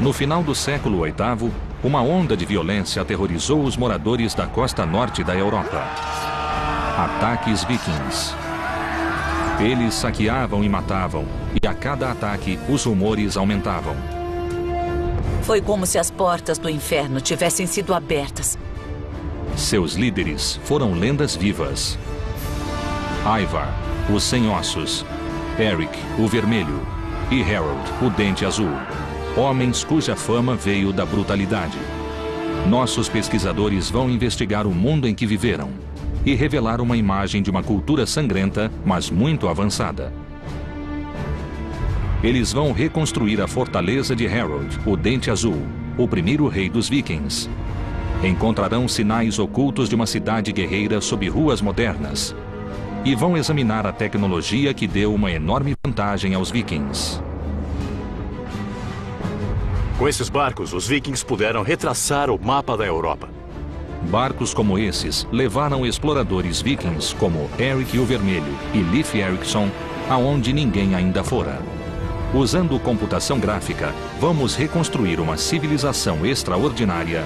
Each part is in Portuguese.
No final do século VIII, uma onda de violência aterrorizou os moradores da costa norte da Europa. Ataques vikings. Eles saqueavam e matavam, e a cada ataque os rumores aumentavam. Foi como se as portas do inferno tivessem sido abertas. Seus líderes foram lendas vivas. Ivar, o Sem Ossos, Eric, o Vermelho, e Harold, o Dente Azul. Homens cuja fama veio da brutalidade. Nossos pesquisadores vão investigar o mundo em que viveram e revelar uma imagem de uma cultura sangrenta, mas muito avançada. Eles vão reconstruir a fortaleza de Harold, o Dente Azul, o primeiro rei dos vikings. Encontrarão sinais ocultos de uma cidade guerreira sob ruas modernas. E vão examinar a tecnologia que deu uma enorme vantagem aos vikings. Com esses barcos, os vikings puderam retraçar o mapa da Europa. Barcos como esses levaram exploradores vikings como Eric o Vermelho e Leif Erikson aonde ninguém ainda fora. Usando computação gráfica, vamos reconstruir uma civilização extraordinária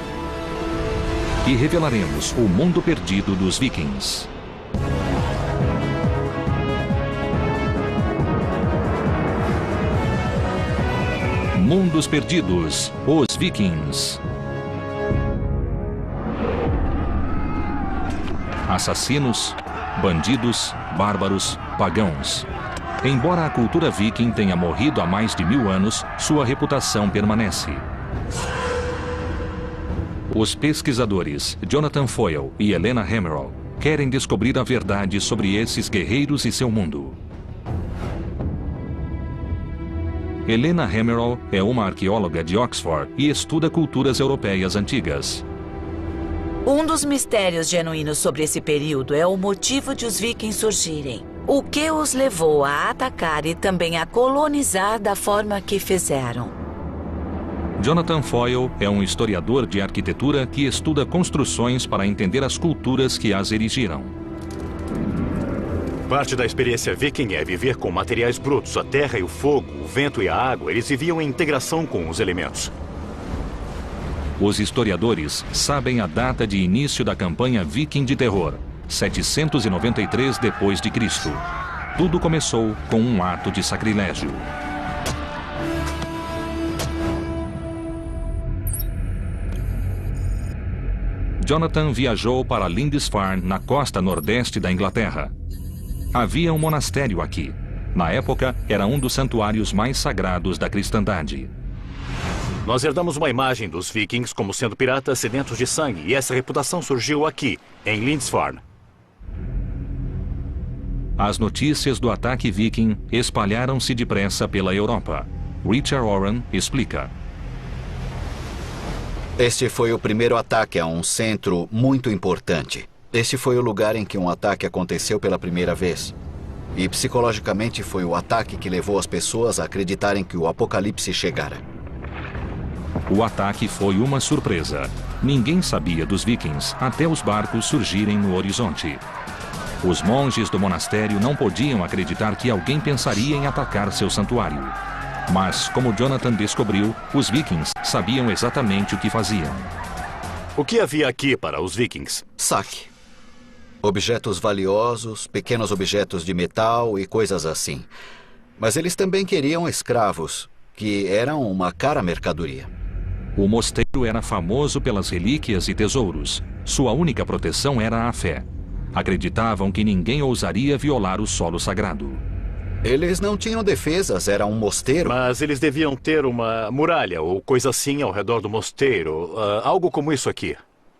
e revelaremos o mundo perdido dos vikings. Mundos Perdidos, os Vikings. Assassinos, bandidos, bárbaros, pagãos. Embora a cultura viking tenha morrido há mais de 1000 anos, sua reputação permanece. Os pesquisadores Jonathan Foyle e Helena Hemmerle querem descobrir a verdade sobre esses guerreiros e seu mundo. Helena Hemmerle é uma arqueóloga de Oxford e estuda culturas europeias antigas. Um dos mistérios genuínos sobre esse período é o motivo de os vikings surgirem. O que os levou a atacar e também a colonizar da forma que fizeram. Jonathan Foyle é um historiador de arquitetura que estuda construções para entender as culturas que as erigiram. Parte da experiência viking é viver com materiais brutos, a terra e o fogo, o vento e a água. Eles viviam em integração com os elementos. Os historiadores sabem a data de início da campanha viking de terror, 793 d.C. Tudo começou com um ato de sacrilégio. Jonathan viajou para Lindisfarne, na costa nordeste da Inglaterra. Havia um monastério aqui. Na época, era um dos santuários mais sagrados da cristandade. Nós herdamos uma imagem dos vikings como sendo piratas sedentos de sangue, e essa reputação surgiu aqui, em Lindisfarne. As notícias do ataque viking espalharam-se depressa pela Europa. Richard Warren explica. Este foi o primeiro ataque a um centro muito importante. Este foi o lugar em que um ataque aconteceu pela primeira vez. E psicologicamente foi o ataque que levou as pessoas a acreditarem que o apocalipse chegara. O ataque foi uma surpresa. Ninguém sabia dos vikings até os barcos surgirem no horizonte. Os monges do monastério não podiam acreditar que alguém pensaria em atacar seu santuário. Mas, como Jonathan descobriu, os vikings sabiam exatamente o que faziam. O que havia aqui para os vikings? Saque. Objetos valiosos, pequenos objetos de metal e coisas assim. Mas eles também queriam escravos, que eram uma cara mercadoria. O mosteiro era famoso pelas relíquias e tesouros. Sua única proteção era a fé. Acreditavam que ninguém ousaria violar o solo sagrado. Eles não tinham defesas, era um mosteiro. Mas eles deviam ter uma muralha ou coisa assim ao redor do mosteiro. Algo como isso aqui.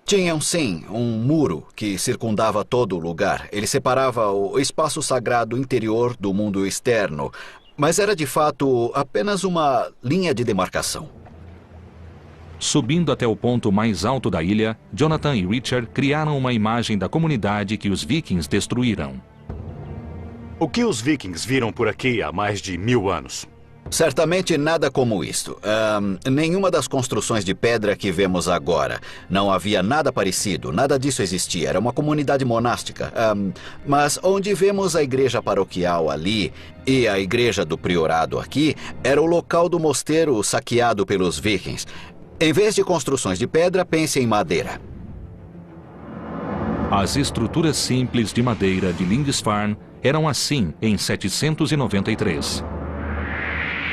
Tinham, sim, um muro que circundava todo o lugar. Ele separava o espaço sagrado interior do mundo externo. Mas era, de fato, apenas uma linha de demarcação. Subindo até o ponto mais alto da ilha, Jonathan e Richard criaram uma imagem da comunidade que os vikings destruíram. O que os vikings viram por aqui há mais de 1000 anos? Certamente nada como isto. Nenhuma das construções de pedra que vemos agora. Não havia nada parecido, nada disso existia. Era uma comunidade monástica. Mas onde vemos a igreja paroquial ali e a igreja do priorado aqui, era o local do mosteiro saqueado pelos vikings. Em vez de construções de pedra, pense em madeira. As estruturas simples de madeira de Lindisfarne eram assim em 793.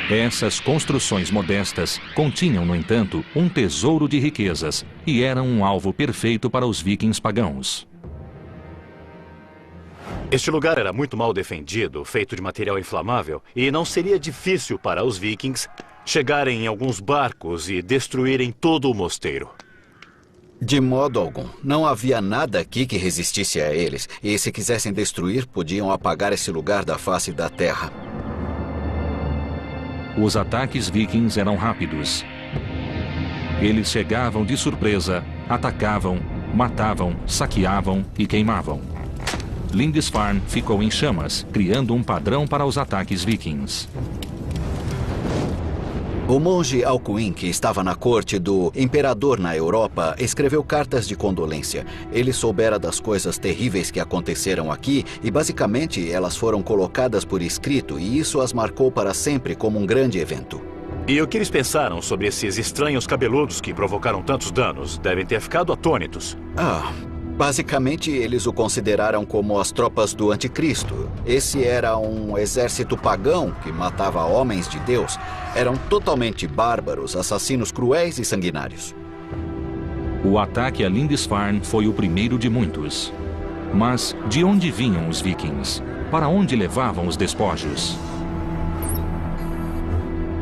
Essas construções modestas continham, no entanto, um tesouro de riquezas e eram um alvo perfeito para os vikings pagãos. Este lugar era muito mal defendido, feito de material inflamável, e não seria difícil para os vikings chegarem em alguns barcos e destruírem todo o mosteiro. De modo algum. Não havia nada aqui que resistisse a eles, e se quisessem destruir, podiam apagar esse lugar da face da terra. Os ataques vikings eram rápidos. Eles chegavam de surpresa, atacavam, matavam, saqueavam e queimavam. Lindisfarne ficou em chamas, criando um padrão para os ataques vikings. O monge Alcuin, que estava na corte do imperador na Europa, escreveu cartas de condolência. Ele soubera das coisas terríveis que aconteceram aqui e, basicamente, elas foram colocadas por escrito e isso as marcou para sempre como um grande evento. E o que eles pensaram sobre esses estranhos cabeludos que provocaram tantos danos? Devem ter ficado atônitos. Basicamente, eles o consideraram como as tropas do anticristo. Esse era um exército pagão que matava homens de Deus. Eram totalmente bárbaros, assassinos cruéis e sanguinários. O ataque a Lindisfarne foi o primeiro de muitos. Mas de onde vinham os vikings? Para onde levavam os despojos?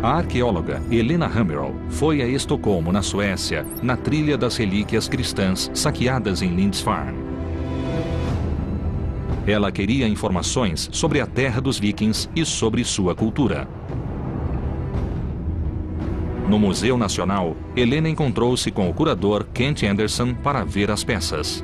A arqueóloga Helena Hammerl foi a Estocolmo, na Suécia, na trilha das relíquias cristãs saqueadas em Lindisfarne. Ela queria informações sobre a terra dos vikings e sobre sua cultura. No Museu Nacional, Helena encontrou-se com o curador Kent Anderson para ver as peças.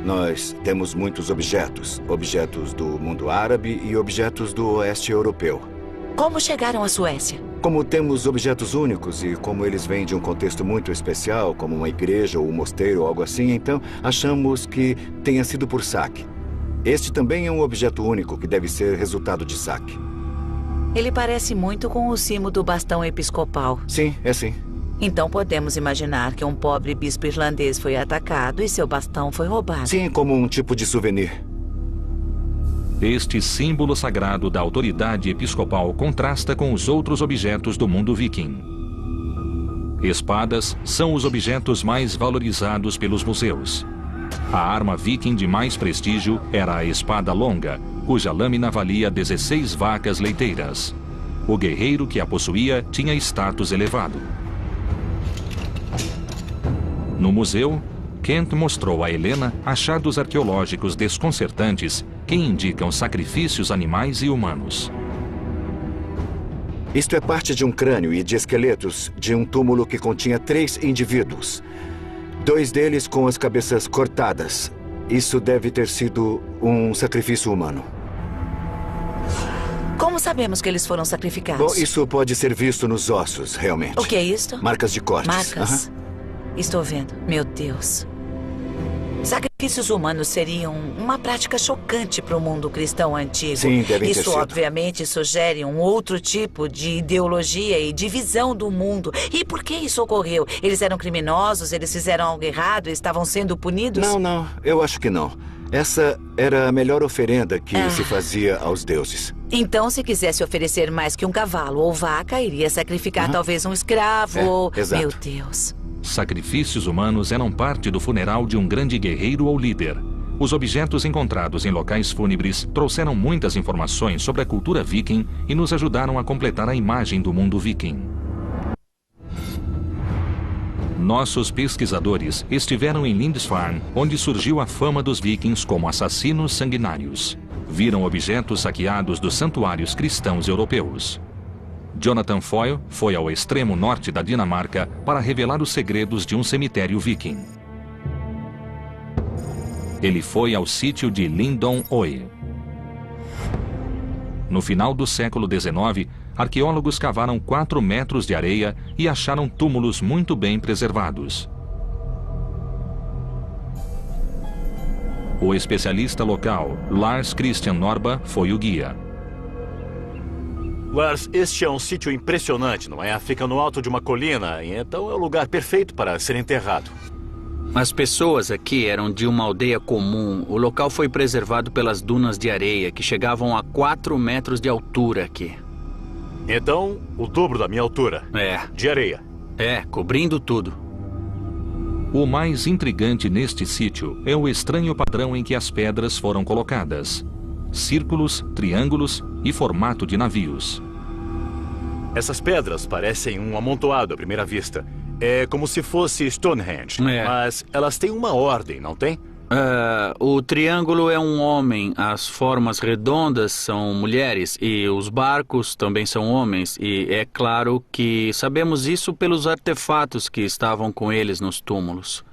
Nós temos muitos objetos. Objetos do mundo árabe e objetos do oeste europeu. Como chegaram à Suécia? Como temos objetos únicos e como eles vêm de um contexto muito especial, como uma igreja ou um mosteiro ou algo assim, então achamos que tenha sido por saque. Este também é um objeto único que deve ser resultado de saque. Ele parece muito com o cimo do bastão episcopal. Sim, é sim. Então podemos imaginar que um pobre bispo irlandês foi atacado e seu bastão foi roubado. Sim, como um tipo de souvenir. Este símbolo sagrado da autoridade episcopal contrasta com os outros objetos do mundo viking. Espadas são os objetos mais valorizados pelos museus. A arma viking de mais prestígio era a espada longa, cuja lâmina valia 16 vacas leiteiras. O guerreiro que a possuía tinha status elevado. No museu, Kent mostrou a Helena achados arqueológicos desconcertantes que indicam sacrifícios animais e humanos. Isto é parte de um crânio e de esqueletos de um túmulo que continha 3 indivíduos. 2 deles com as cabeças cortadas. Isso deve ter sido um sacrifício humano. Como sabemos que eles foram sacrificados? Bom, isso pode ser visto nos ossos, realmente. O que é isto? Marcas de cortes. Marcas? Estou vendo. Meu Deus. Sacrifícios humanos seriam uma prática chocante para o mundo cristão antigo. Sim, devem ter Isso, sido. obviamente, sugere um outro tipo de ideologia e de visão do mundo. E por que isso ocorreu? Eles eram criminosos? Eles fizeram algo errado e estavam sendo punidos? Não, eu acho que não. Essa era a melhor oferenda que se fazia aos deuses. Então, se quisesse oferecer mais que um cavalo ou vaca, iria sacrificar talvez um escravo ou... exato. Meu Deus. Sacrifícios humanos eram parte do funeral de um grande guerreiro ou líder. Os objetos encontrados em locais fúnebres trouxeram muitas informações sobre a cultura viking e nos ajudaram a completar a imagem do mundo viking. Nossos pesquisadores estiveram em Lindisfarne, onde surgiu a fama dos vikings como assassinos sanguinários. Viram objetos saqueados dos santuários cristãos europeus. Jonathan Foyle foi ao extremo norte da Dinamarca para revelar os segredos de um cemitério viking. Ele foi ao sítio de Lindon Oe. No final do século XIX, arqueólogos cavaram 4 metros de areia e acharam túmulos muito bem preservados. O especialista local, Lars Christian Norba, foi o guia. Lars, este é um sítio impressionante, não é? Fica no alto de uma colina, e então é o lugar perfeito para ser enterrado. As pessoas aqui eram de uma aldeia comum. O local foi preservado pelas dunas de areia, que chegavam a 4 metros de altura aqui. Então, o dobro da minha altura. De areia. Cobrindo tudo. O mais intrigante neste sítio é o estranho padrão em que as pedras foram colocadas. Círculos, triângulos e formato de navios. Essas pedras parecem um amontoado à primeira vista. É como se fosse Stonehenge, mas elas têm uma ordem, não tem? O triângulo é um homem, as formas redondas são mulheres e os barcos também são homens. E é claro que sabemos isso pelos artefatos que estavam com eles nos túmulos.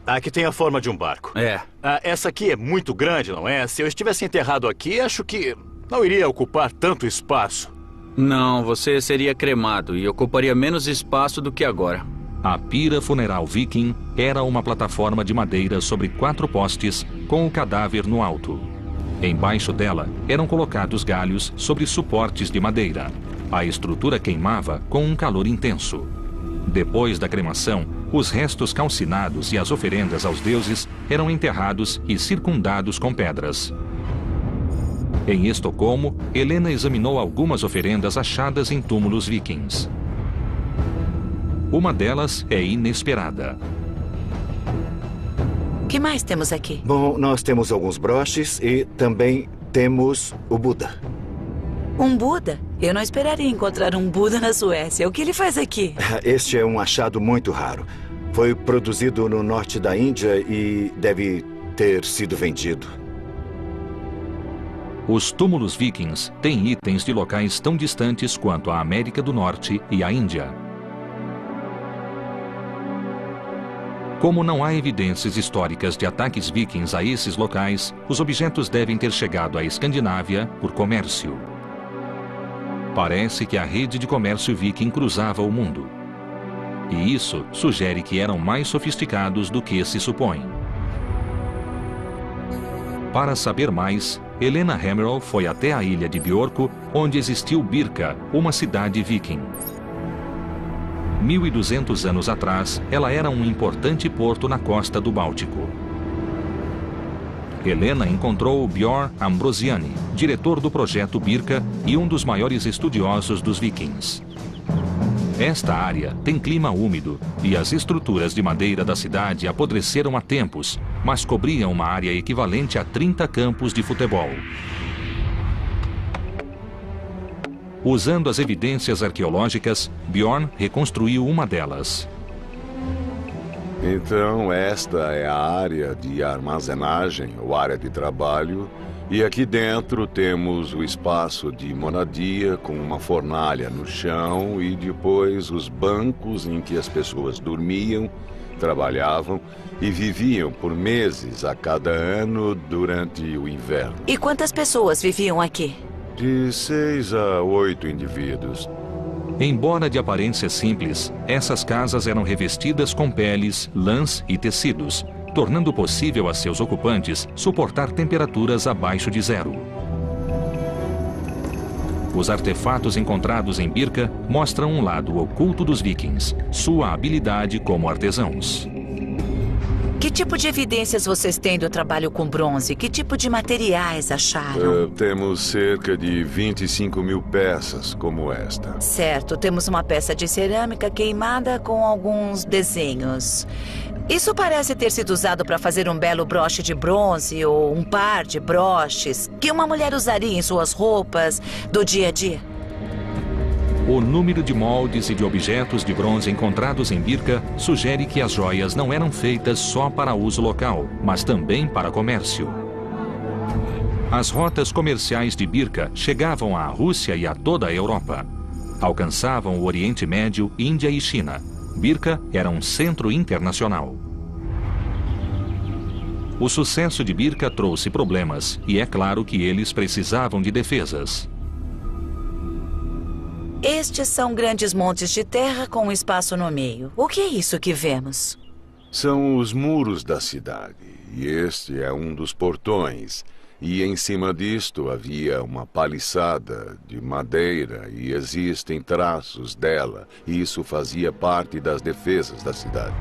Aqui tem a forma de um barco. Essa aqui é muito grande, não é? Se eu estivesse enterrado aqui, acho que não iria ocupar tanto espaço. Não, você seria cremado e ocuparia menos espaço do que agora. A pira funeral viking era uma plataforma de madeira sobre 4 postes com o cadáver no alto. Embaixo dela eram colocados galhos sobre suportes de madeira. A estrutura queimava com um calor intenso. Depois da cremação, os restos calcinados e as oferendas aos deuses eram enterrados e circundados com pedras. Em Estocolmo, Helena examinou algumas oferendas achadas em túmulos vikings. Uma delas é inesperada. O que mais temos aqui? Bom, nós temos alguns broches e também temos o Buda. Um Buda? Eu não esperaria encontrar um Buda na Suécia. O que ele faz aqui? Este é um achado muito raro. Foi produzido no norte da Índia e deve ter sido vendido. Os túmulos vikings têm itens de locais tão distantes quanto a América do Norte e a Índia. Como não há evidências históricas de ataques vikings a esses locais, os objetos devem ter chegado à Escandinávia por comércio. Parece que a rede de comércio viking cruzava o mundo. E isso sugere que eram mais sofisticados do que se supõe. Para saber mais, Helena Hemmerl foi até a ilha de Björkö, onde existiu Birka, uma cidade viking. 1200 anos atrás, ela era um importante porto na costa do Báltico. Helena encontrou Björn Ambrosiani, diretor do projeto Birka e um dos maiores estudiosos dos vikings. Esta área tem clima úmido e as estruturas de madeira da cidade apodreceram há tempos, mas cobriam uma área equivalente a 30 campos de futebol. Usando as evidências arqueológicas, Björn reconstruiu uma delas. Então, esta é a área de armazenagem, ou área de trabalho, e aqui dentro temos o espaço de moradia com uma fornalha no chão e depois os bancos em que as pessoas dormiam, trabalhavam e viviam por meses a cada ano durante o inverno. E quantas pessoas viviam aqui? De 6 a 8 indivíduos. Embora de aparência simples, essas casas eram revestidas com peles, lãs e tecidos, tornando possível a seus ocupantes suportar temperaturas abaixo de 0. Os artefatos encontrados em Birka mostram um lado oculto dos vikings, sua habilidade como artesãos. Que tipo de evidências vocês têm do trabalho com bronze? Que tipo de materiais acharam? Temos cerca de 25 mil peças como esta. Certo, temos uma peça de cerâmica queimada com alguns desenhos. Isso parece ter sido usado para fazer um belo broche de bronze ou um par de broches que uma mulher usaria em suas roupas do dia a dia. O número de moldes e de objetos de bronze encontrados em Birka sugere que as joias não eram feitas só para uso local, mas também para comércio. As rotas comerciais de Birka chegavam à Rússia e a toda a Europa. Alcançavam o Oriente Médio, Índia e China. Birka era um centro internacional. O sucesso de Birka trouxe problemas, e é claro que eles precisavam de defesas. Estes são grandes montes de terra com um espaço no meio. O que é isso que vemos? São os muros da cidade, e este é um dos portões. E em cima disto havia uma paliçada de madeira e existem traços dela. E isso fazia parte das defesas da cidade.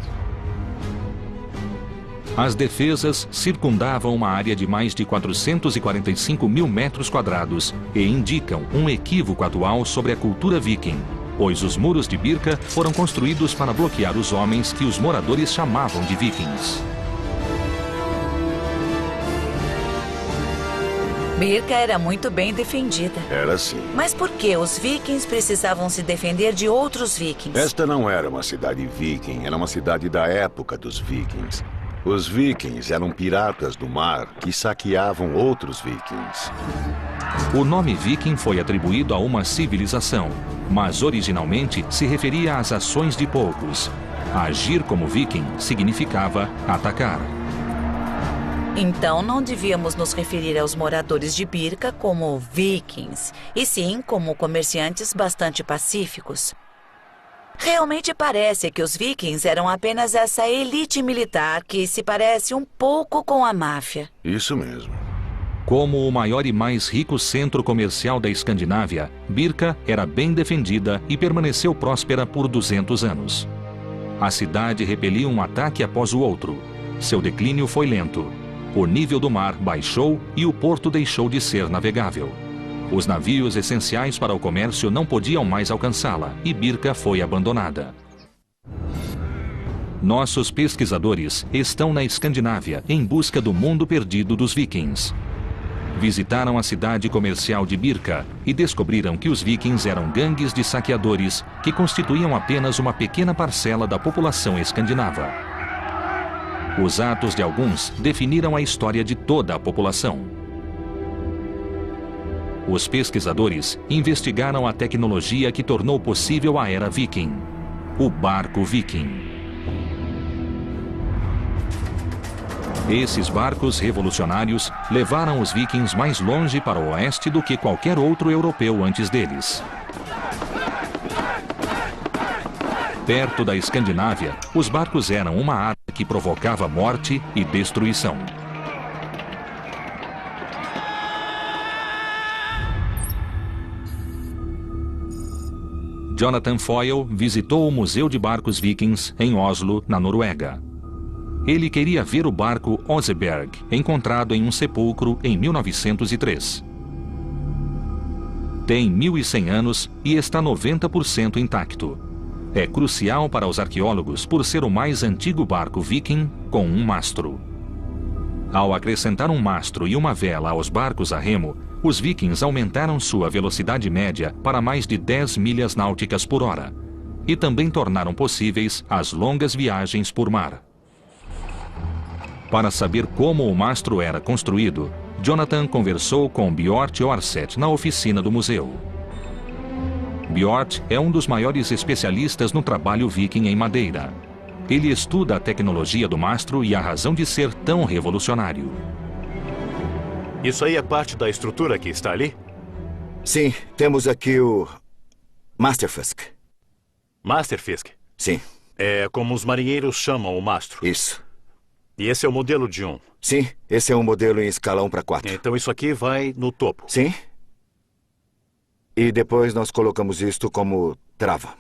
As defesas circundavam uma área de mais de 445 mil metros quadrados e indicam um equívoco atual sobre a cultura viking, pois os muros de Birka foram construídos para bloquear os homens que os moradores chamavam de vikings. Birka era muito bem defendida. Era assim. Mas por que os vikings precisavam se defender de outros vikings? Esta não era uma cidade viking, era uma cidade da época dos vikings. Os vikings eram piratas do mar que saqueavam outros vikings. O nome viking foi atribuído a uma civilização, mas originalmente se referia às ações de poucos. Agir como viking significava atacar. Então não devíamos nos referir aos moradores de Birka como vikings, e sim como comerciantes bastante pacíficos. Realmente parece que os vikings eram apenas essa elite militar que se parece um pouco com a máfia. Isso mesmo. Como o maior e mais rico centro comercial da Escandinávia, Birka era bem defendida e permaneceu próspera por 200 anos. A cidade repelia um ataque após o outro. Seu declínio foi lento. O nível do mar baixou e o porto deixou de ser navegável. Os navios essenciais para o comércio não podiam mais alcançá-la e Birka foi abandonada. Nossos pesquisadores estão na Escandinávia em busca do mundo perdido dos vikings. Visitaram a cidade comercial de Birka e descobriram que os vikings eram gangues de saqueadores que constituíam apenas uma pequena parcela da população escandinava. Os atos de alguns definiram a história de toda a população. Os pesquisadores investigaram a tecnologia que tornou possível a era viking, o barco viking. Esses barcos revolucionários levaram os vikings mais longe para o oeste do que qualquer outro europeu antes deles. Perto da Escandinávia, os barcos eram uma arma que provocava morte e destruição. Jonathan Foyle visitou o Museu de Barcos Vikings em Oslo, na Noruega. Ele queria ver o barco Oseberg, encontrado em um sepulcro em 1903. Tem 1.100 anos e está 90% intacto. É crucial para os arqueólogos por ser o mais antigo barco viking com um mastro. Ao acrescentar um mastro e uma vela aos barcos a remo, os vikings aumentaram sua velocidade média para mais de 10 milhas náuticas por hora e também tornaram possíveis as longas viagens por mar. Para saber como o mastro era construído, Jonathan conversou com Bjort Orseth na oficina do museu. Bjort é um dos maiores especialistas no trabalho viking em madeira. Ele estuda a tecnologia do mastro e a razão de ser tão revolucionário. Isso aí é parte da estrutura que está ali? Sim, temos aqui o Masterfisk. Masterfisk? Sim. É como os marinheiros chamam o mastro. Isso. E esse é o modelo de um? Sim, esse é um modelo em escala 1:4. Então isso aqui vai no topo? Sim. E depois nós colocamos isto como trava.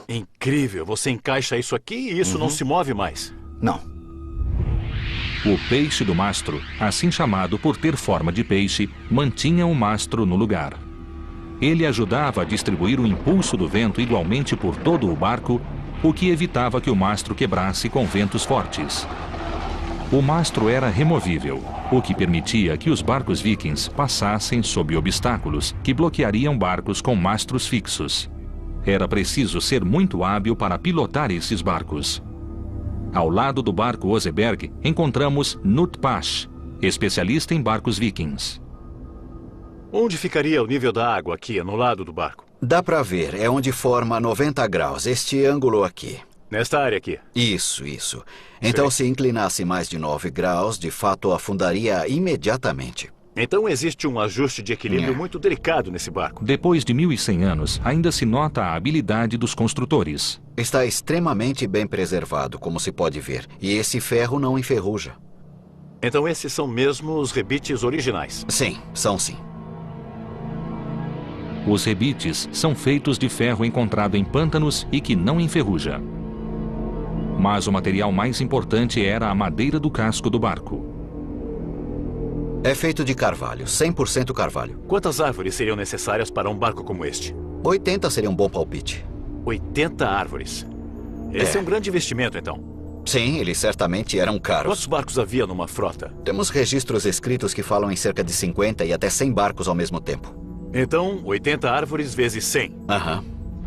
Incrível, você encaixa isso aqui e isso não se move mais. Não. O peixe do mastro, assim chamado por ter forma de peixe, mantinha o mastro no lugar. Ele ajudava a distribuir o impulso do vento igualmente por todo o barco, o que evitava que o mastro quebrasse com ventos fortes. O mastro era removível, o que permitia que os barcos vikings passassem sob obstáculos que bloqueariam barcos com mastros fixos. Era preciso ser muito hábil para pilotar esses barcos. Ao lado do barco Oseberg, encontramos Knut Pasch, especialista em barcos vikings. Onde ficaria o nível da água aqui, no lado do barco? Dá para ver, é onde forma 90 graus, este ângulo aqui. Nesta área aqui. Isso. Então, se inclinasse mais de 9 graus, de fato afundaria imediatamente. Então existe um ajuste de equilíbrio muito delicado nesse barco. Depois de 1.100 anos, ainda se nota a habilidade dos construtores. Está extremamente bem preservado, como se pode ver. E esse ferro não enferruja. Então esses são mesmo os rebites originais? Sim, são sim. Os rebites são feitos de ferro encontrado em pântanos e que não enferruja. Mas o material mais importante era a madeira do casco do barco. É feito de carvalho, 100% carvalho. Quantas árvores seriam necessárias para um barco como este? 80 seria um bom palpite. 80 árvores. Esse é um grande investimento, então. Sim, eles certamente eram caros. Quantos barcos havia numa frota? Temos registros escritos que falam em cerca de 50 e até 100 barcos ao mesmo tempo. Então, 80 árvores vezes 100. Aham.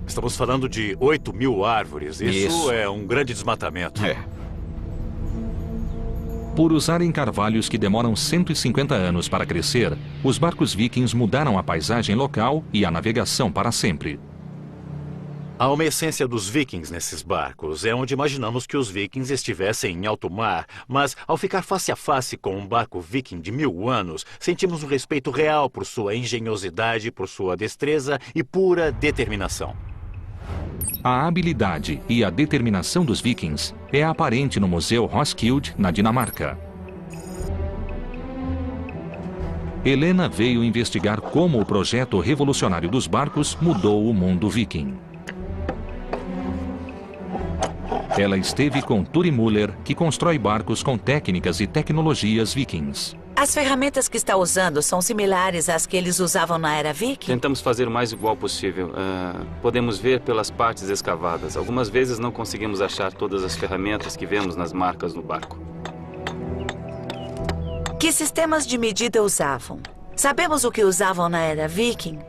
Estamos falando de 8.000 árvores. Isso é um grande desmatamento. Por usarem carvalhos que demoram 150 anos para crescer, os barcos vikings mudaram a paisagem local e a navegação para sempre. Há uma essência dos vikings nesses barcos. É onde imaginamos que os vikings estivessem em alto mar. Mas, ao ficar face a face com um barco viking de 1000 anos, sentimos um respeito real por sua engenhosidade, por sua destreza e pura determinação. A habilidade e a determinação dos vikings é aparente no Museu Roskilde, na Dinamarca. Helena veio investigar como o projeto revolucionário dos barcos mudou o mundo viking. Ela esteve com Turi Müller, que constrói barcos com técnicas e tecnologias vikings. As ferramentas que está usando são similares às que eles usavam na era viking? Tentamos fazer o mais igual possível. Podemos ver pelas partes escavadas. Algumas vezes não conseguimos achar todas as ferramentas que vemos nas marcas no barco. Que sistemas de medida usavam? Sabemos o que usavam na era viking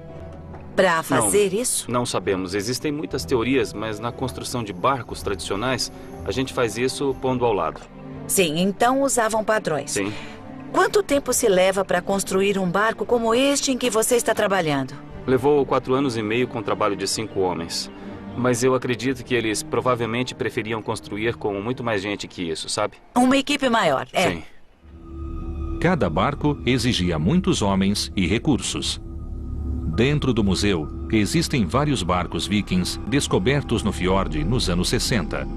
para fazer isso? Não sabemos. Existem muitas teorias, mas na construção de barcos tradicionais, a gente faz isso pondo ao lado. Sim, então usavam padrões. Sim. Quanto tempo se leva para construir um barco como este em que você está trabalhando? Levou 4 anos e meio com o trabalho de 5 homens. Mas eu acredito que eles provavelmente preferiam construir com muito mais gente que isso, sabe? Uma equipe maior, Sim. Cada barco exigia muitos homens e recursos. Dentro do museu, existem vários barcos vikings descobertos no fiord nos anos 60.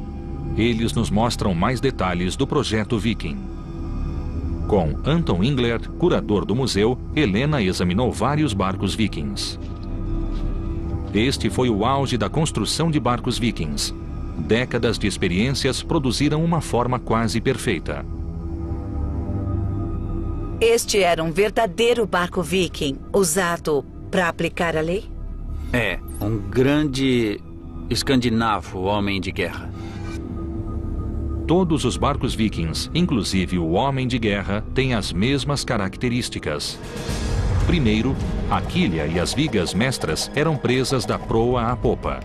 Eles nos mostram mais detalhes do projeto viking. Com Anton Engler, curador do museu, Helena examinou vários barcos vikings. Este foi o auge da construção de barcos vikings. Décadas de experiências produziram uma forma quase perfeita. Este era um verdadeiro barco viking, usado para aplicar a lei? É, um grande escandinavo homem de guerra. Todos os barcos vikings, inclusive o Homem de Guerra, têm as mesmas características. Primeiro, a quilha e as vigas mestras eram presas da proa à popa.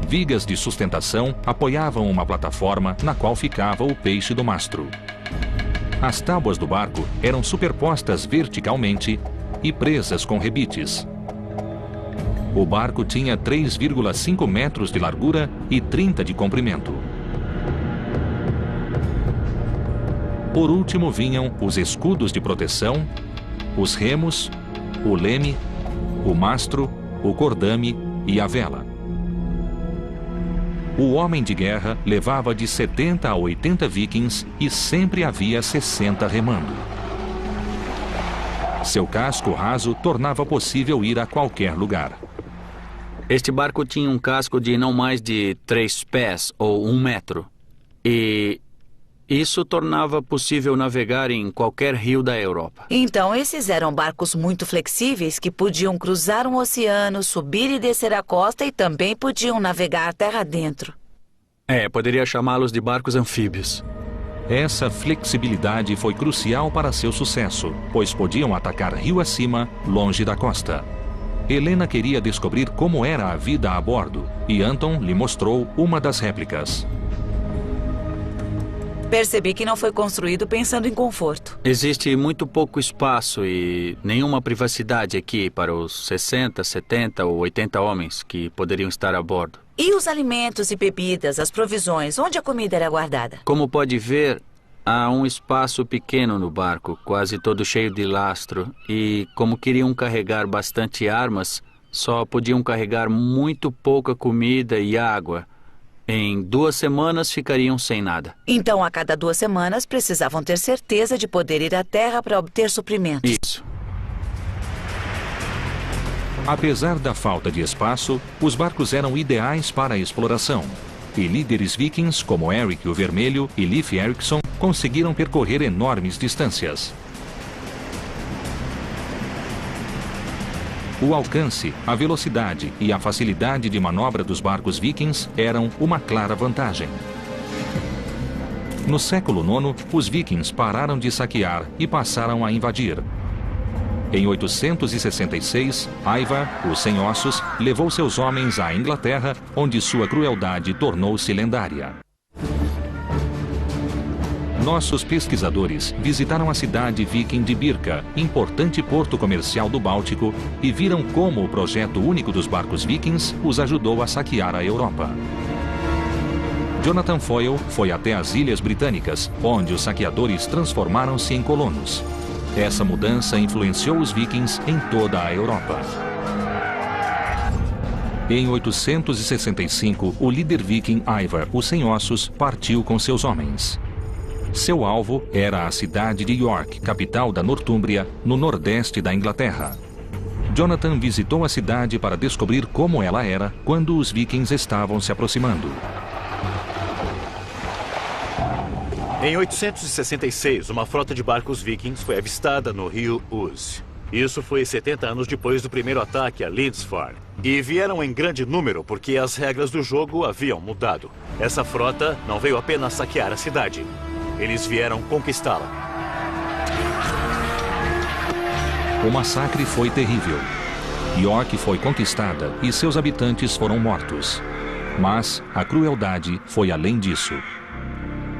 Vigas de sustentação apoiavam uma plataforma na qual ficava o peixe do mastro. As tábuas do barco eram superpostas verticalmente e presas com rebites. O barco tinha 3,5 metros de largura e 30 de comprimento. Por último vinham os escudos de proteção, os remos, o leme, o mastro, o cordame e a vela. O Homem de Guerra levava de 70 a 80 vikings e sempre havia 60 remando. Seu casco raso tornava possível ir a qualquer lugar. Este barco tinha um casco de não mais de 3 pés ou 1 metro. E isso tornava possível navegar em qualquer rio da Europa. Então, esses eram barcos muito flexíveis que podiam cruzar um oceano, subir e descer a costa e também podiam navegar terra adentro. Poderia chamá-los de barcos anfíbios. Essa flexibilidade foi crucial para seu sucesso, pois podiam atacar rio acima, longe da costa. Helena queria descobrir como era a vida a bordo, e Anton lhe mostrou uma das réplicas. Percebi que não foi construído pensando em conforto. Existe muito pouco espaço e nenhuma privacidade aqui para os 60, 70 ou 80 homens que poderiam estar a bordo. E os alimentos e bebidas, as provisões, onde a comida era guardada? Como pode ver, há um espaço pequeno no barco, quase todo cheio de lastro. E como queriam carregar bastante armas, só podiam carregar muito pouca comida e água. Em 2 semanas ficariam sem nada. Então, a cada 2 semanas, precisavam ter certeza de poder ir à terra para obter suprimentos. Isso. Apesar da falta de espaço, os barcos eram ideais para a exploração. E líderes vikings como Eric o Vermelho e Leif Erikson conseguiram percorrer enormes distâncias. O alcance, a velocidade e a facilidade de manobra dos barcos vikings eram uma clara vantagem. No século IX, os vikings pararam de saquear e passaram a invadir. Em 866, Ivar, o Sem Ossos, levou seus homens à Inglaterra, onde sua crueldade tornou-se lendária. Nossos pesquisadores visitaram a cidade viking de Birka, importante porto comercial do Báltico, e viram como o projeto único dos barcos vikings os ajudou a saquear a Europa. Jonathan Foyle foi até as Ilhas Britânicas, onde os saqueadores transformaram-se em colonos. Essa mudança influenciou os vikings em toda a Europa. Em 865, o líder viking Ivar, o Sem Ossos, partiu com seus homens. Seu alvo era a cidade de York, capital da Nortúmbria, no nordeste da Inglaterra. Jonathan visitou a cidade para descobrir como ela era quando os vikings estavam se aproximando. Em 866, uma frota de barcos vikings foi avistada no rio Ouse. Isso foi 70 anos depois do primeiro ataque a Lindisfarne. E vieram em grande número porque as regras do jogo haviam mudado. Essa frota não veio apenas saquear a cidade. Eles vieram conquistá-la. O massacre foi terrível. York foi conquistada e seus habitantes foram mortos. Mas a crueldade foi além disso.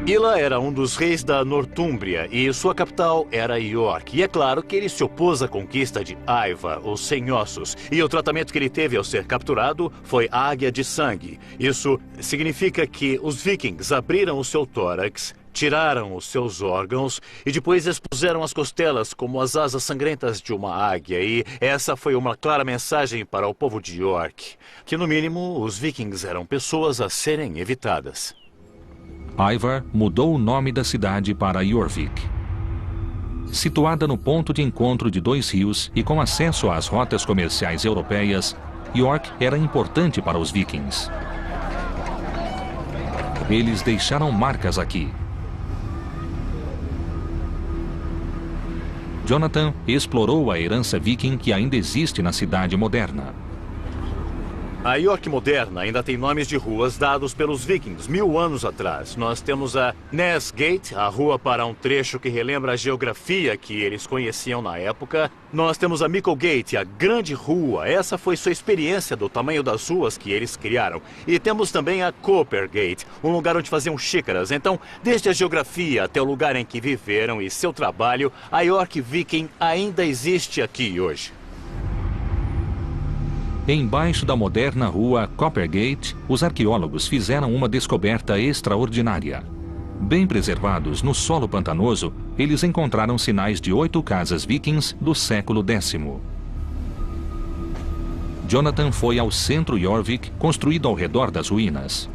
Ila era um dos reis da Nortúmbria e sua capital era York. E é claro que ele se opôs à conquista de Ivar, o Sem Ossos. E o tratamento que ele teve ao ser capturado foi águia de sangue. Isso significa que os vikings abriram o seu tórax, tiraram os seus órgãos e depois expuseram as costelas como as asas sangrentas de uma águia. E essa foi uma clara mensagem para o povo de York, que no mínimo os vikings eram pessoas a serem evitadas. Ivar mudou o nome da cidade para Jorvik. Situada no ponto de encontro de 2 rios e com acesso às rotas comerciais europeias, York era importante para os vikings. Eles deixaram marcas aqui. Jonathan explorou a herança viking que ainda existe na cidade moderna. A York moderna ainda tem nomes de ruas dados pelos vikings 1000 anos atrás. Nós temos a Ness Gate, a rua para um trecho que relembra a geografia que eles conheciam na época. Nós temos a Micklegate, a grande rua. Essa foi sua experiência do tamanho das ruas que eles criaram. E temos também a Coppergate, um lugar onde faziam xícaras. Então, desde a geografia até o lugar em que viveram e seu trabalho, a York viking ainda existe aqui hoje. Embaixo da moderna rua Coppergate, os arqueólogos fizeram uma descoberta extraordinária. Bem preservados no solo pantanoso, eles encontraram sinais de 8 casas vikings do século X. Jonathan foi ao centro Jorvik, construído ao redor das ruínas.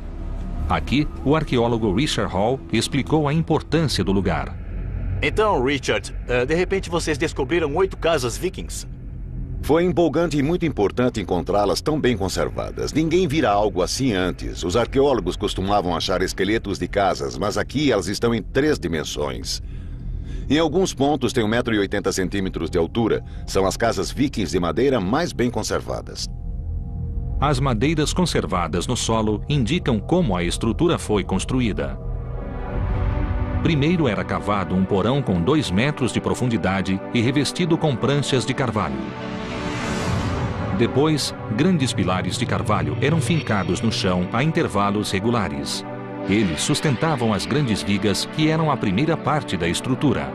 Aqui, o arqueólogo Richard Hall explicou a importância do lugar. Então, Richard, de repente vocês descobriram 8 casas vikings? Foi empolgante e muito importante encontrá-las tão bem conservadas. Ninguém vira algo assim antes. Os arqueólogos costumavam achar esqueletos de casas, mas aqui elas estão em 3 dimensões. Em alguns pontos tem 1,80 m de altura. São as casas vikings de madeira mais bem conservadas. As madeiras conservadas no solo indicam como a estrutura foi construída. Primeiro era cavado um porão com 2 metros de profundidade e revestido com pranchas de carvalho. Depois, grandes pilares de carvalho eram fincados no chão a intervalos regulares. Eles sustentavam as grandes vigas que eram a primeira parte da estrutura.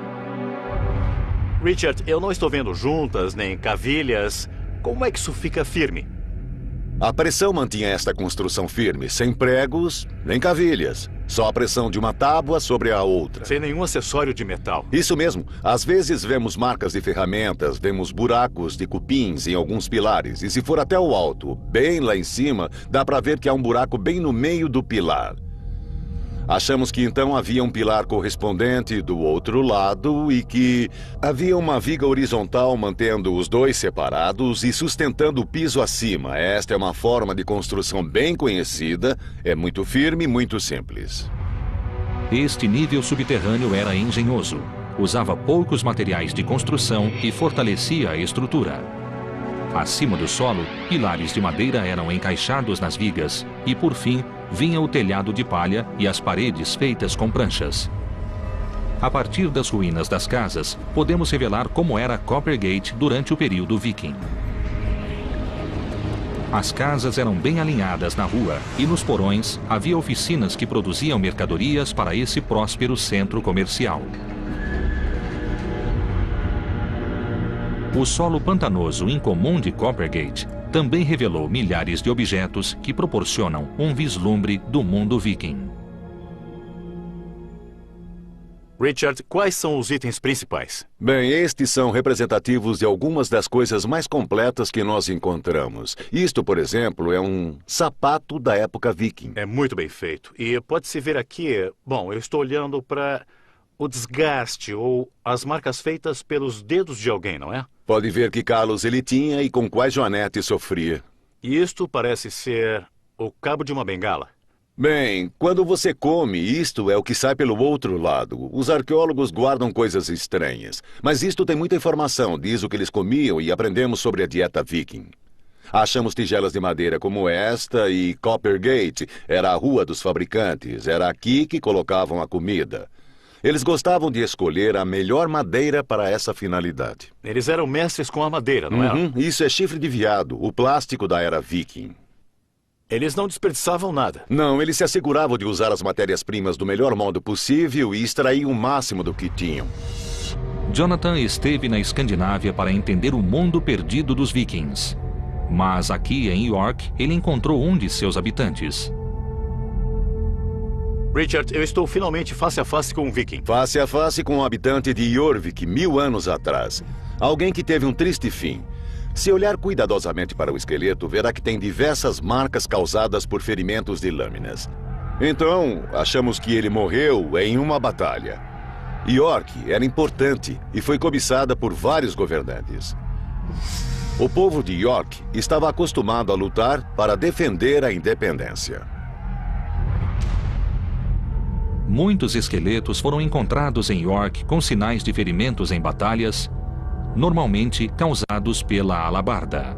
Richard, eu não estou vendo juntas nem cavilhas. Como é que isso fica firme? A pressão mantinha esta construção firme, sem pregos nem cavilhas. Só a pressão de uma tábua sobre a outra. Sem nenhum acessório de metal. Isso mesmo. Às vezes vemos marcas de ferramentas, vemos buracos de cupins em alguns pilares. E se for até o alto, bem lá em cima, dá para ver que há um buraco bem no meio do pilar. Achamos que então havia um pilar correspondente do outro lado e que havia uma viga horizontal mantendo os dois separados e sustentando o piso acima. Esta é uma forma de construção bem conhecida, é muito firme e muito simples. Este nível subterrâneo era engenhoso. Usava poucos materiais de construção e fortalecia a estrutura. Acima do solo, pilares de madeira eram encaixados nas vigas e, por fim, vinha o telhado de palha e as paredes feitas com pranchas. A partir das ruínas das casas, podemos revelar como era Coppergate durante o período viking. As casas eram bem alinhadas na rua e nos porões havia oficinas que produziam mercadorias para esse próspero centro comercial. O solo pantanoso incomum de Coppergate também revelou milhares de objetos que proporcionam um vislumbre do mundo viking. Richard, quais são os itens principais? Bem, estes são representativos de algumas das coisas mais completas que nós encontramos. Isto, por exemplo, é um sapato da época viking. É muito bem feito. E pode-se ver aqui, bom, eu estou olhando para o desgaste ou as marcas feitas pelos dedos de alguém, não é? Pode ver que calos ele tinha e com quais Joanete sofria. E isto parece ser o cabo de uma bengala. Bem, quando você come, isto é o que sai pelo outro lado. Os arqueólogos guardam coisas estranhas. Mas isto tem muita informação, diz o que eles comiam e aprendemos sobre a dieta viking. Achamos tigelas de madeira como esta e Coppergate era a rua dos fabricantes. Era aqui que colocavam a comida. Eles gostavam de escolher a melhor madeira para essa finalidade. Eles eram mestres com a madeira, não é? Isso é chifre de veado, o plástico da era viking. Eles não desperdiçavam nada. Não, eles se asseguravam de usar as matérias-primas do melhor modo possível e extrair o máximo do que tinham. Jonathan esteve na Escandinávia para entender o mundo perdido dos vikings. Mas aqui em York, ele encontrou um de seus habitantes. Richard, eu estou finalmente face a face com um viking. Face a face com um habitante de Jorvik 1000 anos atrás. Alguém que teve um triste fim. Se olhar cuidadosamente para o esqueleto, verá que tem diversas marcas causadas por ferimentos de lâminas. Então, achamos que ele morreu em uma batalha. York era importante e foi cobiçada por vários governantes. O povo de York estava acostumado a lutar para defender a independência. Muitos esqueletos foram encontrados em York com sinais de ferimentos em batalhas, normalmente causados pela alabarda.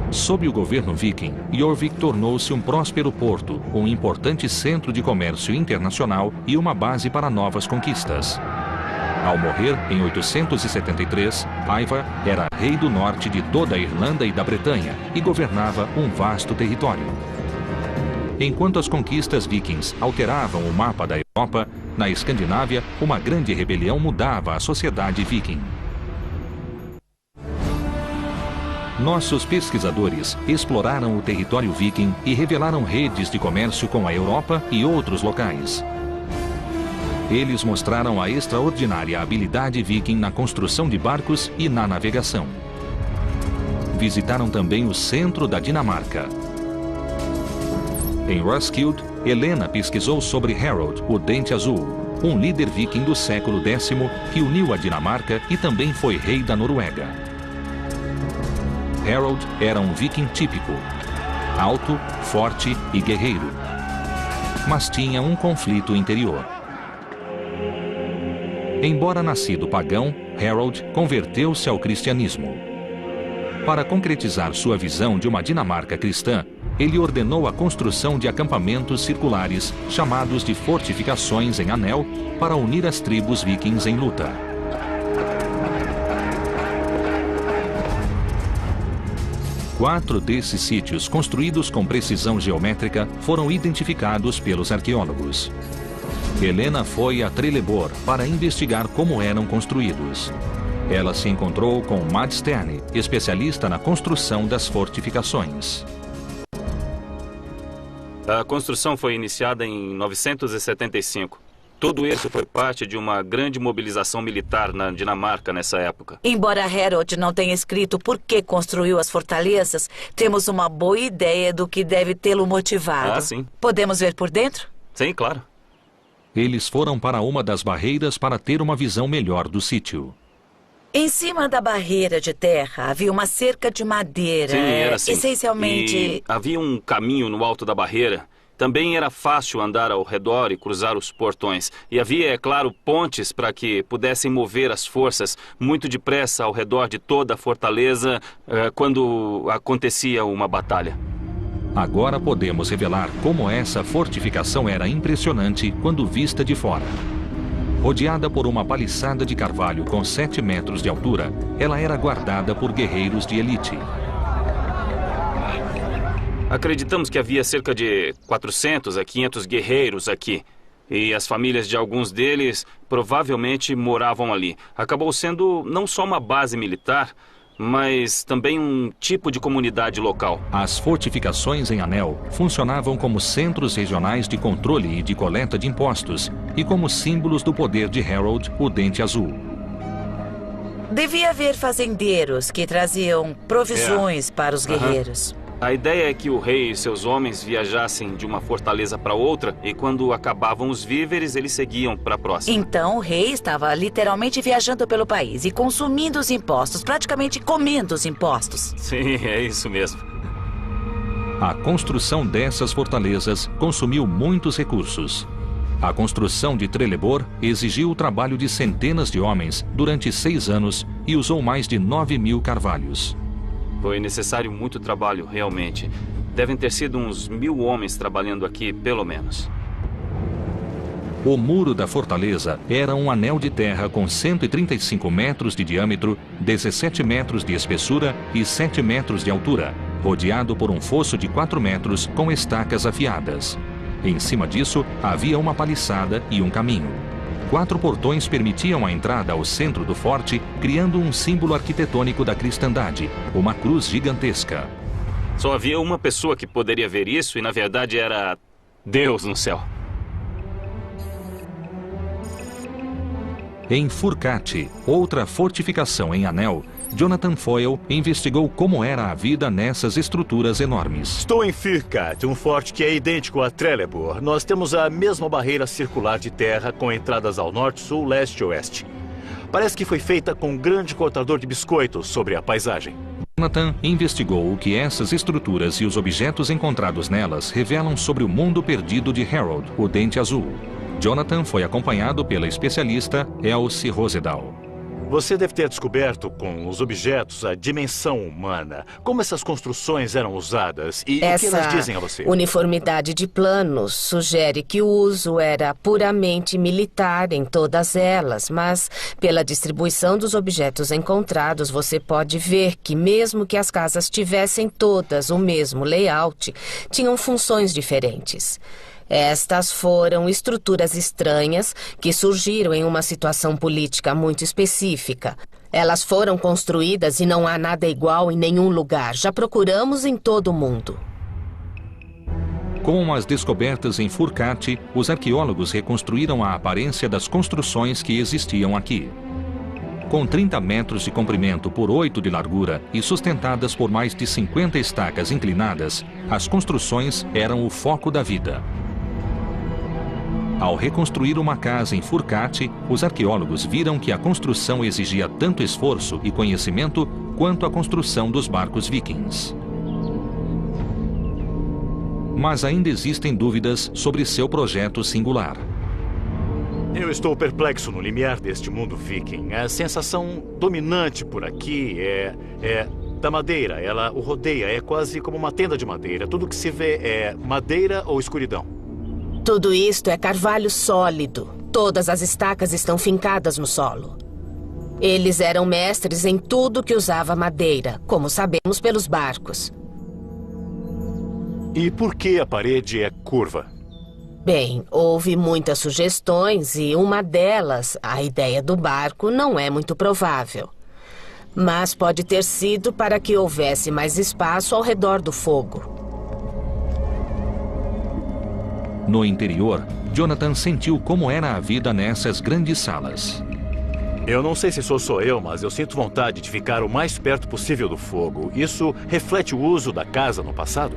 Sob o governo viking, Jorvik tornou-se um próspero porto, um importante centro de comércio internacional e uma base para novas conquistas. Ao morrer, em 873, Ivar era rei do norte de toda a Irlanda e da Bretanha e governava um vasto território. Enquanto as conquistas vikings alteravam o mapa da Europa, na Escandinávia, uma grande rebelião mudava a sociedade viking. Nossos pesquisadores exploraram o território viking e revelaram redes de comércio com a Europa e outros locais. Eles mostraram a extraordinária habilidade viking na construção de barcos e na navegação. Visitaram também o centro da Dinamarca. Em Roskilde, Helena pesquisou sobre Harold, o Dente Azul, um líder viking do século X que uniu a Dinamarca e também foi rei da Noruega. Harold era um viking típico, alto, forte e guerreiro, mas tinha um conflito interior. Embora nascido pagão, Harold converteu-se ao cristianismo. Para concretizar sua visão de uma Dinamarca cristã, ele ordenou a construção de acampamentos circulares, chamados de fortificações em anel, para unir as tribos vikings em luta. 4 desses sítios, construídos com precisão geométrica, foram identificados pelos arqueólogos. Helena foi a Trelleborg para investigar como eram construídos. Ela se encontrou com Mads Stern, especialista na construção das fortificações. A construção foi iniciada em 975. Tudo isso foi parte de uma grande mobilização militar na Dinamarca nessa época. Embora Harold não tenha escrito por que construiu as fortalezas, temos uma boa ideia do que deve tê-lo motivado. Ah, sim. Podemos ver por dentro? Sim, claro. Eles foram para uma das barreiras para ter uma visão melhor do sítio. Em cima da barreira de terra havia uma cerca de madeira. Sim, era assim. Essencialmente... E havia um caminho no alto da barreira. Também era fácil andar ao redor e cruzar os portões. E havia, é claro, pontes para que pudessem mover as forças muito depressa ao redor de toda a fortaleza quando acontecia uma batalha. Agora podemos revelar como essa fortificação era impressionante quando vista de fora. Rodeada por uma paliçada de carvalho com 7 metros de altura, ela era guardada por guerreiros de elite. Acreditamos que havia cerca de 400 a 500 guerreiros aqui. E as famílias de alguns deles provavelmente moravam ali. Acabou sendo não só uma base militar, mas também um tipo de comunidade local. As fortificações em Anel funcionavam como centros regionais de controle e de coleta de impostos e como símbolos do poder de Harold, o Dente Azul. Devia haver fazendeiros que traziam provisões para os guerreiros. A ideia é que o rei e seus homens viajassem de uma fortaleza para outra e quando acabavam os víveres, eles seguiam para a próxima. Então o rei estava literalmente viajando pelo país e consumindo os impostos, praticamente comendo os impostos. Sim, é isso mesmo. A construção dessas fortalezas consumiu muitos recursos. A construção de Trelleborg exigiu o trabalho de centenas de homens durante 6 anos e usou mais de 9.000 carvalhos. Foi necessário muito trabalho, realmente. Devem ter sido uns 1.000 homens trabalhando aqui, pelo menos. O muro da fortaleza era um anel de terra com 135 metros de diâmetro, 17 metros de espessura e 7 metros de altura, rodeado por um fosso de 4 metros com estacas afiadas. Em cima disso, havia uma paliçada e um caminho. 4 portões permitiam a entrada ao centro do forte, criando um símbolo arquitetônico da cristandade, uma cruz gigantesca. Só havia uma pessoa que poderia ver isso e, na verdade, era Deus no céu. Em Furcate, outra fortificação em Anel, Jonathan Foyle investigou como era a vida nessas estruturas enormes. Estou em Furcate, um forte que é idêntico a Trelleborg. Nós temos a mesma barreira circular de terra com entradas ao norte, sul, leste e oeste. Parece que foi feita com um grande cortador de biscoitos sobre a paisagem. Jonathan investigou o que essas estruturas e os objetos encontrados nelas revelam sobre o mundo perdido de Harold, o Dente Azul. Jonathan foi acompanhado pela especialista Elsie Rosedal. Você deve ter descoberto com os objetos a dimensão humana. Como essas construções eram usadas e o que elas dizem a você? Essa uniformidade de planos sugere que o uso era puramente militar em todas elas, mas pela distribuição dos objetos encontrados, você pode ver que mesmo que as casas tivessem todas o mesmo layout, tinham funções diferentes. Estas foram estruturas estranhas que surgiram em uma situação política muito específica. Elas foram construídas e não há nada igual em nenhum lugar. Já procuramos em todo o mundo. Com as descobertas em Furcate, os arqueólogos reconstruíram a aparência das construções que existiam aqui. Com 30 metros de comprimento por 8 de largura e sustentadas por mais de 50 estacas inclinadas, as construções eram o foco da vida. Ao reconstruir uma casa em Furcate, os arqueólogos viram que a construção exigia tanto esforço e conhecimento quanto a construção dos barcos vikings. Mas ainda existem dúvidas sobre seu projeto singular. Eu estou perplexo no limiar deste mundo viking. A sensação dominante por aqui é da madeira. Ela o rodeia, é quase como uma tenda de madeira. Tudo que se vê é madeira ou escuridão. Tudo isto é carvalho sólido. Todas as estacas estão fincadas no solo. Eles eram mestres em tudo que usava madeira, como sabemos pelos barcos. E por que a parede é curva? Bem, houve muitas sugestões e uma delas, a ideia do barco, não é muito provável. Mas pode ter sido para que houvesse mais espaço ao redor do fogo. No interior, Jonathan sentiu como era a vida nessas grandes salas. Eu não sei se sou só eu, mas eu sinto vontade de ficar o mais perto possível do fogo. Isso reflete o uso da casa no passado?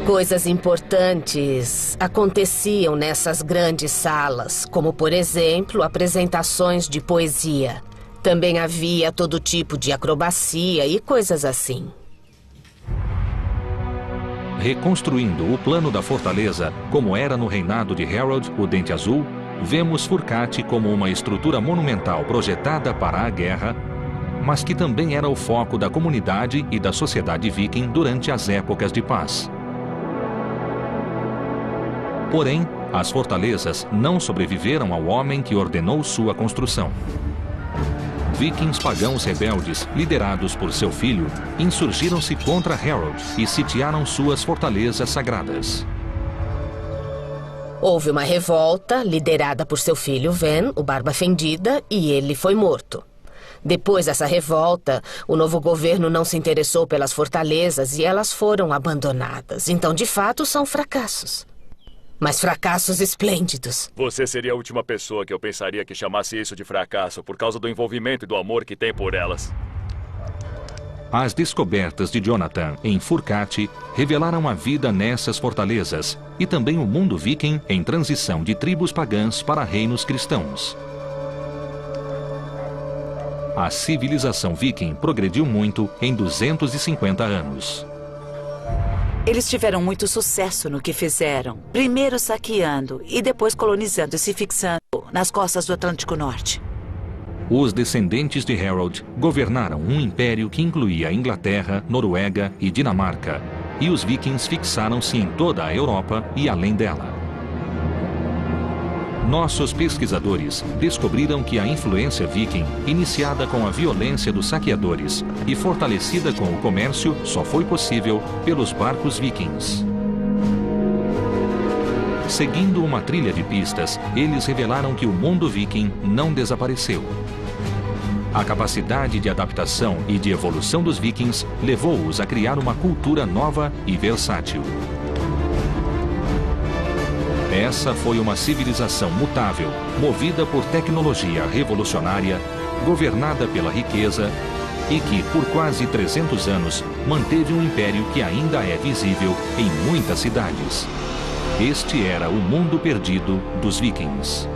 Coisas importantes aconteciam nessas grandes salas, como, por exemplo, apresentações de poesia. Também havia todo tipo de acrobacia e coisas assim. Reconstruindo o plano da fortaleza, como era no reinado de Harold, o Dente Azul, vemos Furcate como uma estrutura monumental projetada para a guerra, mas que também era o foco da comunidade e da sociedade viking durante as épocas de paz. Porém, as fortalezas não sobreviveram ao homem que ordenou sua construção. Vikings pagãos rebeldes, liderados por seu filho, insurgiram-se contra Harold e sitiaram suas fortalezas sagradas. Houve uma revolta, liderada por seu filho Ven, o Barba Fendida, e ele foi morto. Depois dessa revolta, o novo governo não se interessou pelas fortalezas e elas foram abandonadas. Então, de fato, são fracassos. Mas fracassos esplêndidos. Você seria a última pessoa que eu pensaria que chamasse isso de fracasso por causa do envolvimento e do amor que tem por elas. As descobertas de Jonathan em Furcate revelaram a vida nessas fortalezas e também o mundo viking em transição de tribos pagãs para reinos cristãos. A civilização viking progrediu muito em 250 anos. Eles tiveram muito sucesso no que fizeram. Primeiro saqueando e depois colonizando e se fixando nas costas do Atlântico Norte. Os descendentes de Harold governaram um império que incluía a Inglaterra, Noruega e Dinamarca. E os vikings fixaram-se em toda a Europa e além dela. Nossos pesquisadores descobriram que a influência viking, iniciada com a violência dos saqueadores e fortalecida com o comércio, só foi possível pelos barcos vikings. Seguindo uma trilha de pistas, eles revelaram que o mundo viking não desapareceu. A capacidade de adaptação e de evolução dos vikings levou-os a criar uma cultura nova e versátil. Essa foi uma civilização mutável, movida por tecnologia revolucionária, governada pela riqueza e que, por quase 300 anos, manteve um império que ainda é visível em muitas cidades. Este era o mundo perdido dos vikings.